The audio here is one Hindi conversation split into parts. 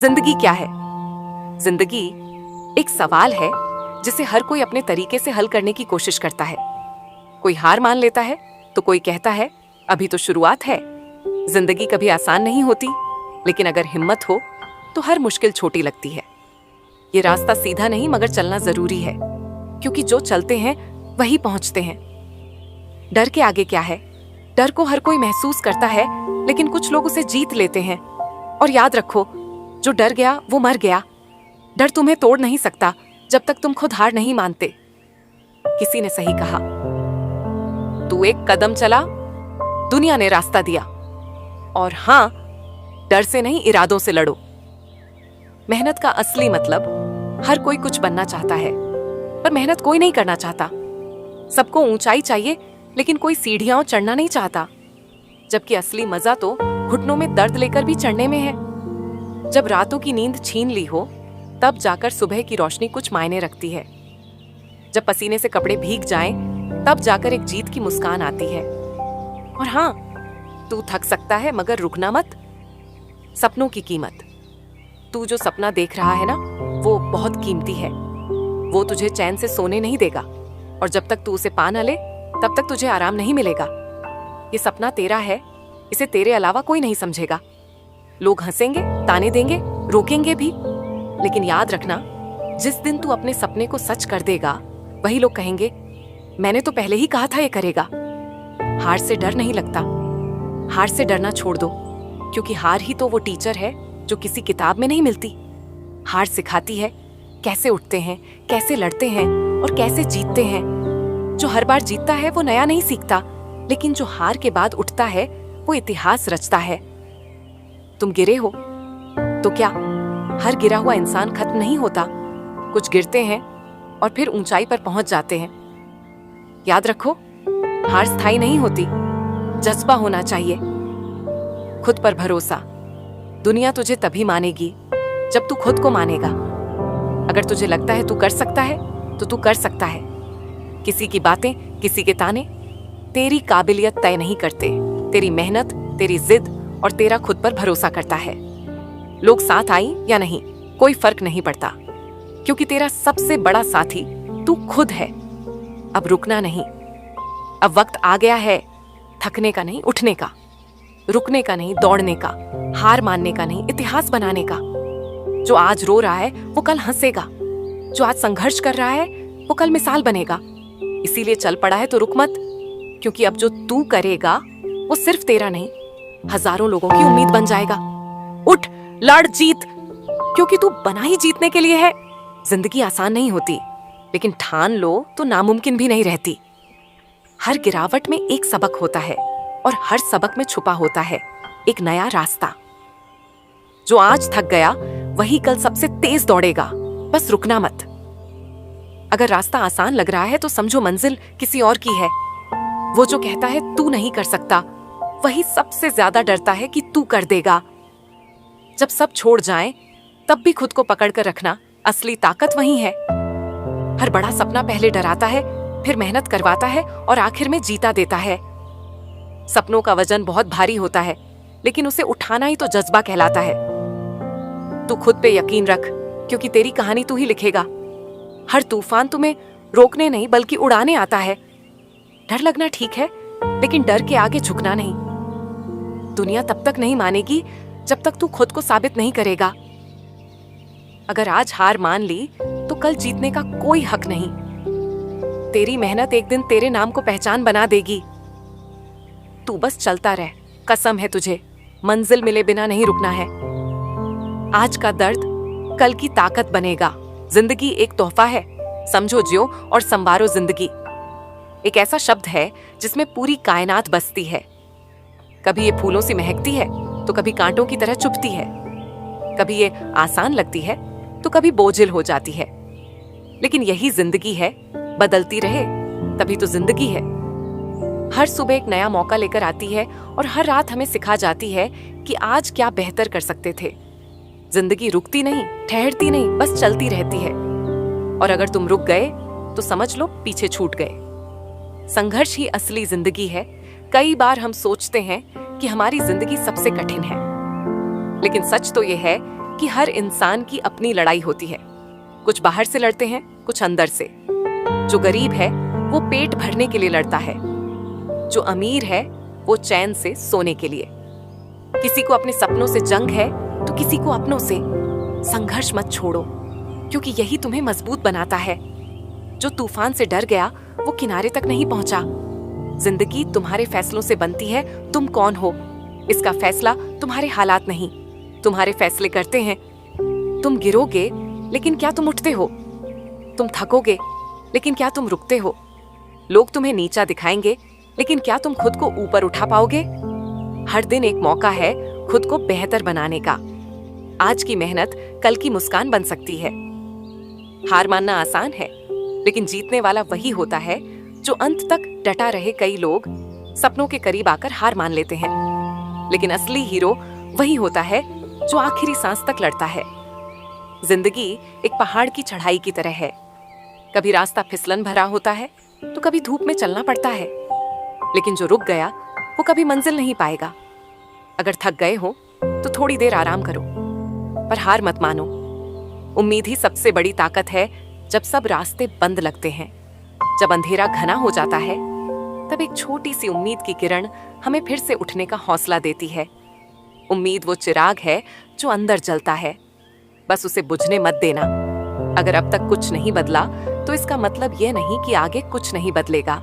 जिंदगी क्या है? जिंदगी एक सवाल है जिसे हर कोई अपने तरीके से हल करने की कोशिश करता है। कोई हार मान लेता है तो कोई कहता है अभी तो शुरुआत है। जिंदगी कभी आसान नहीं होती, लेकिन अगर हिम्मत हो तो हर मुश्किल छोटी लगती है। ये रास्ता सीधा नहीं मगर चलना जरूरी है, क्योंकि जो चलते हैं वही पहुंचते हैं। डर के आगे क्या है? डर को हर कोई महसूस करता है, लेकिन कुछ लोग उसे जीत लेते हैं। और याद रखो, जो डर गया वो मर गया। डर तुम्हें तोड़ नहीं सकता जब तक तुम खुद हार नहीं मानते। किसी ने सही कहा, तू एक कदम चला, दुनिया ने रास्ता दिया। और हां, डर से नहीं, इरादों से लड़ो। मेहनत का असली मतलब, हर कोई कुछ बनना चाहता है, पर मेहनत कोई नहीं करना चाहता। सबको ऊंचाई चाहिए, लेकिन कोई सीढ़ियां चढ़ना नहीं चाहता। जबकि असली मजा तो घुटनों में दर्द लेकर भी चढ़ने में है। जब रातों की नींद छीन ली हो, तब जाकर सुबह की रोशनी कुछ मायने रखती है। जब पसीने से कपड़े भीग जाएं, तब जाकर एक जीत की मुस्कान आती है। और हां, तू थक सकता है, मगर रुकना मत। सपनों की कीमत, तू जो सपना देख रहा है ना, वो बहुत कीमती है। वो तुझे चैन से सोने नहीं देगा, और जब तक तू उसे पा न ले, तब तक तुझे आराम नहीं मिलेगा। ये सपना तेरा है, इसे तेरे अलावा कोई नहीं समझेगा। लोग हंसेंगे, ताने देंगे, रोकेंगे भी, लेकिन याद रखना, जिस दिन तू अपने सपने को सच कर देगा, वही लोग कहेंगे, मैंने तो पहले ही कहा था ये करेगा। हार से डर नहीं लगता। हार से डरना छोड़ दो, क्योंकि हार ही तो वो टीचर है जो किसी किताब में नहीं मिलती। हार सिखाती है कैसे उठते हैं, कैसे लड़ते हैं और कैसे जीतते हैं। जो हर बार जीतता है वो नया नहीं सीखता, लेकिन जो हार के बाद उठता है वो इतिहास रचता है। तुम गिरे हो तो क्या, हर गिरा हुआ इंसान खत्म नहीं होता। कुछ गिरते हैं और फिर ऊंचाई पर पहुंच जाते हैं। याद रखो, हार स्थायी नहीं होती। जज्बा होना चाहिए, खुद पर भरोसा। दुनिया तुझे तभी मानेगी जब तू खुद को मानेगा। अगर तुझे लगता है तू कर सकता है, तो तू कर सकता है। किसी की बातें, किसी के ताने तेरी काबिलियत तय नहीं करते। तेरी मेहनत, तेरी जिद और तेरा खुद पर भरोसा करता है। लोग साथ आई या नहीं, कोई फर्क नहीं पड़ता, क्योंकि तेरा सबसे बड़ा साथी तू खुद है। अब रुकना नहीं। अब वक्त आ गया है थकने का नहीं, उठने का। रुकने का नहीं, दौड़ने का। हार मानने का नहीं, इतिहास बनाने का। जो आज रो रहा है वो कल हंसेगा। जो आज संघर्ष कर रहा है वो कल मिसाल बनेगा। इसीलिए चल पड़ा है तो रुक मत, क्योंकि अब जो तू करेगा वो सिर्फ तेरा नहीं, हजारों लोगों की उम्मीद बन जाएगा। उठ, लड़, जीत, क्योंकि तू बना ही जीतने के लिए है। जिंदगी आसान नहीं होती, लेकिन ठान लो तो नामुमकिन भी नहीं रहती। हर गिरावट में एक सबक होता है, और हर सबक में छुपा होता है एक नया रास्ता। जो आज थक गया वही कल सबसे तेज दौड़ेगा। बस रुकना मत। अगर रास्ता आसान लग रहा है तो समझो मंजिल किसी और की है। वो जो कहता है तू नहीं कर सकता, वही सबसे ज्यादा डरता है कि तू कर देगा। जब सब छोड़ जाएं, तब भी खुद को पकड़ कर रखना, असली ताकत वही है। हर बड़ा सपना पहले डराता है, फिर मेहनत करवाता है और आखिर में जीता देता है। सपनों का वजन बहुत भारी होता है, लेकिन उसे उठाना ही तो जज्बा कहलाता है। तू खुद पे यकीन रख, क्योंकि तेरी कहानी तू ही लिखेगा। हर तूफान तुम्हें रोकने नहीं बल्कि उड़ाने आता है। डर लगना ठीक है, लेकिन डर के आगे झुकना नहीं। दुनिया तब तक नहीं मानेगी जब तक तू खुद को साबित नहीं करेगा। अगर आज हार मान ली तो कल जीतने का कोई हक नहीं। तेरी मेहनत एक दिन तेरे नाम को पहचान बना देगी। तू बस चलता रह, कसम है तुझे, मंजिल मिले बिना नहीं रुकना है। आज का दर्द कल की ताकत बनेगा। जिंदगी एक तोहफा है, समझो, जियो और संवारो जिंदगी। एक ऐसा शब्द है जिसमें पूरी कायनात बसती है। कभी ये फूलों सी महकती है तो कभी कांटों की तरह चुभती है। कभी ये आसान लगती है तो कभी बोझिल हो जाती है। लेकिन यही जिंदगी है, बदलती रहे तभी तो जिंदगी है। हर सुबह एक नया मौका लेकर आती है, और हर रात हमें सिखा जाती है कि आज क्या बेहतर कर सकते थे। जिंदगी रुकती नहीं, ठहरती नहीं, बस चलती रहती है। और अगर तुम रुक गए तो समझ लो पीछे छूट गए। संघर्ष ही असली जिंदगी है। कई बार हम सोचते हैं कि हमारी जिंदगी सबसे कठिन है, लेकिन सच तो ये है क्योंकि हर इंसान की अपनी लड़ाई होती है। कुछ बाहर से लड़ते हैं, कुछ अंदर से। जो गरीब है वो पेट भरने के लिए लड़ता है, जो अमीर है वो चैन से सोने के लिए। किसी को अपने सपनों से जंग है तो किसी को अपनों से। संघर्ष मत छोड़ो, क्योंकि यही तुम्हें मजबूत बनाता है। जो तूफान से डर गया वो किनारे तक नहीं पहुंचा। जिंदगी तुम्हारे फैसलों से बनती है। तुम कौन हो इसका फैसला तुम्हारे हालात नहीं, तुम्हारे फैसले करते हैं। तुम गिरोगे लेकिन क्या तुम उठते हो? तुम थकोगे लेकिन क्या तुम रुकते हो? लोग तुम्हें नीचा दिखाएंगे लेकिन क्या तुम खुद को ऊपर उठा पाओगे? हर दिन एक मौका है खुद को बेहतर बनाने का। आज की मेहनत कल की मुस्कान बन सकती है। हार मानना आसान है, लेकिन जीतने वाला वही होता है जो अंत तक डटा रहे। कई लोग सपनों के करीब आकर हार मान लेते हैं, लेकिन असली हीरो वही होता है जो आखिरी सांस तक लड़ता है। जिंदगी एक पहाड़ की चढ़ाई की तरह है। कभी रास्ता फिसलन भरा होता है तो कभी धूप में चलना पड़ता है, लेकिन जो रुक गया वो कभी मंजिल नहीं पाएगा। अगर थक गए हो तो थोड़ी देर आराम करो, पर हार मत मानो। उम्मीद ही सबसे बड़ी ताकत है। जब सब रास्ते बंद लगते हैं, जब अंधेरा घना हो जाता है, तब एक छोटी सी उम्मीद की किरण हमें फिर से उठने का हौसला देती है। उम्मीद वो चिराग है जो अंदर जलता है, बस उसे बुझने मत देना। अगर अब तक कुछ नहीं बदला तो इसका मतलब यह नहीं कि आगे कुछ नहीं बदलेगा।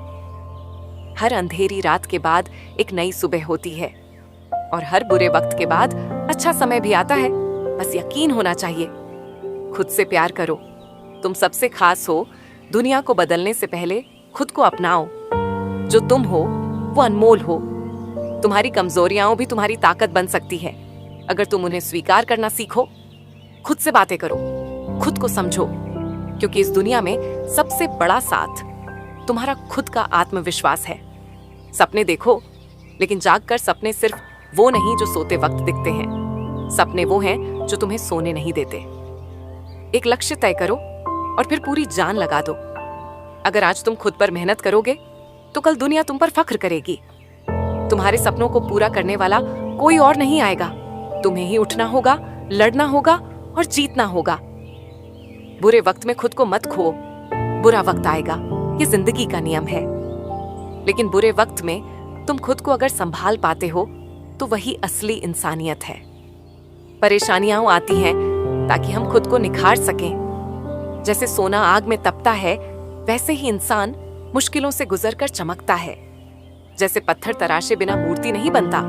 हर अंधेरी रात के बाद एक नई सुबह होती है, और हर बुरे वक्त के बाद अच्छा समय भी आता है। बस यकीन होना चाहिए। खुद से प्यार करो। तुम सबसे खास हो। दुनिया को बदलने से पहले खुद को अपनाओ। जो तुम हो वो अनमोल हो। तुम्हारी कमजोरियां भी तुम्हारी ताकत बन सकती है, अगर तुम उन्हें स्वीकार करना सीखो। खुद से बातें करो, खुद को समझो, क्योंकि इस दुनिया में सबसे बड़ा साथ तुम्हारा खुद का आत्मविश्वास है। सपने देखो, लेकिन जागकर सपने सिर्फ वो नहीं जो सोते वक्त दिखते हैं। सपने वो हैं जो तुम्हें सोने नहीं देते। एक लक्ष्य तय करो और फिर पूरी जान लगा दो। अगर आज तुम खुद पर मेहनत करोगे तो कल दुनिया तुम पर फख्र करेगी। तुम्हारे सपनों को पूरा करने वाला कोई और नहीं आएगा। तुम्हें ही उठना होगा, लड़ना होगा और जीतना होगा। बुरे वक्त में खुद को मत खो। बुरा वक्त आएगा, ये जिंदगी का नियम है। लेकिन बुरे वक्त में तुम खुद को अगर संभाल पाते हो तो वही असली इंसानियत है। परेशानियां आती हैं ताकि हम खुद को निखार सकें। जैसे सोना आग में तपता है, वैसे ही इंसान मुश्किलों से गुजरकर चमकता है। जैसे पत्थर तराशे बिना मूर्ति नहीं बनता,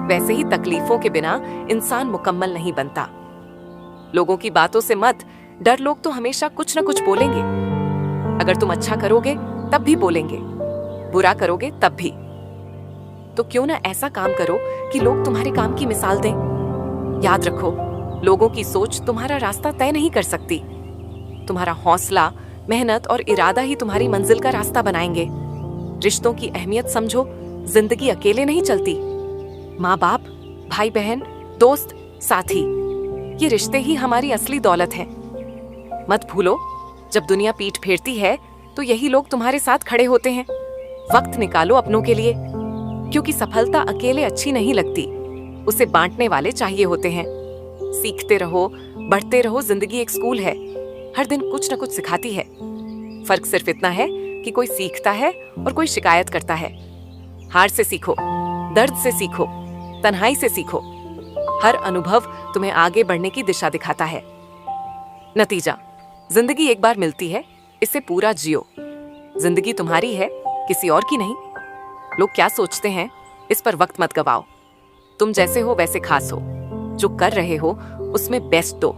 वैसे ही तकलीफों के बिना इंसान मुकम्मल नहीं बनता। लोगों की बातों से मत डर। लोग तो हमेशा कुछ न कुछ बोलेंगे। अगर तुम अच्छा करोगे तब भी बोलेंगे, बुरा करोगे तब भी। तो क्यों ना ऐसा काम करो कि लोग तुम्हारे काम की मिसाल दें। याद रखो, लोगों की सोच तुम्हारा रास्ता तय नहीं कर सकती। तुम्हारा हौसला, मेहनत और इरादा ही तुम्हारी मंजिल का रास्ता बनाएंगे। रिश्तों की अहमियत समझो। जिंदगी अकेले नहीं चलती। माँ बाप, भाई बहन, दोस्त, साथी, ये रिश्ते ही हमारी असली दौलत हैं। मत भूलो, जब दुनिया पीठ फेरती है तो यही लोग तुम्हारे साथ खड़े होते हैं। वक्त निकालो अपनों के लिए, क्योंकि सफलता अकेले अच्छी नहीं लगती, उसे बांटने वाले चाहिए होते हैं। सीखते रहो, बढ़ते रहो। जिंदगी एक स्कूल है, हर दिन कुछ न कुछ सिखाती है। फर्क सिर्फ इतना है कि कोई सीखता है और कोई शिकायत करता है। हार से सीखो, दर्द से सीखो, तन्हाई से सीखो। हर अनुभव तुम्हें आगे बढ़ने की दिशा दिखाता है। नतीजा, जिंदगी एक बार मिलती है, इसे पूरा जियो। जिंदगी तुम्हारी है, किसी और की नहीं। लोग क्या सोचते हैं इस पर वक्त मत गवाओ। तुम जैसे हो वैसे खास हो। जो कर रहे हो उसमें बेस्ट दो,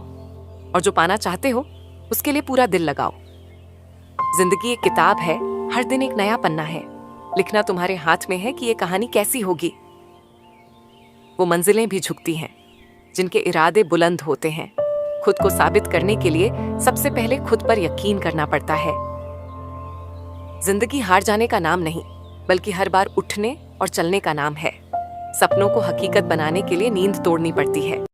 और जो पाना चाहते हो उसके लिए पूरा दिल लगाओ। जिंदगी एक किताब है, हर दिन एक नया पन्ना है। लिखना तुम्हारे हाथ में है कि ये कहानी कैसी होगी। वो मंजिलें भी झुकती हैं जिनके इरादे बुलंद होते हैं। खुद को साबित करने के लिए सबसे पहले खुद पर यकीन करना पड़ता है। जिंदगी हार जाने का नाम नहीं, बल्कि हर बार उठने और चलने का नाम है। सपनों को हकीकत बनाने के लिए नींद तोड़नी पड़ती है।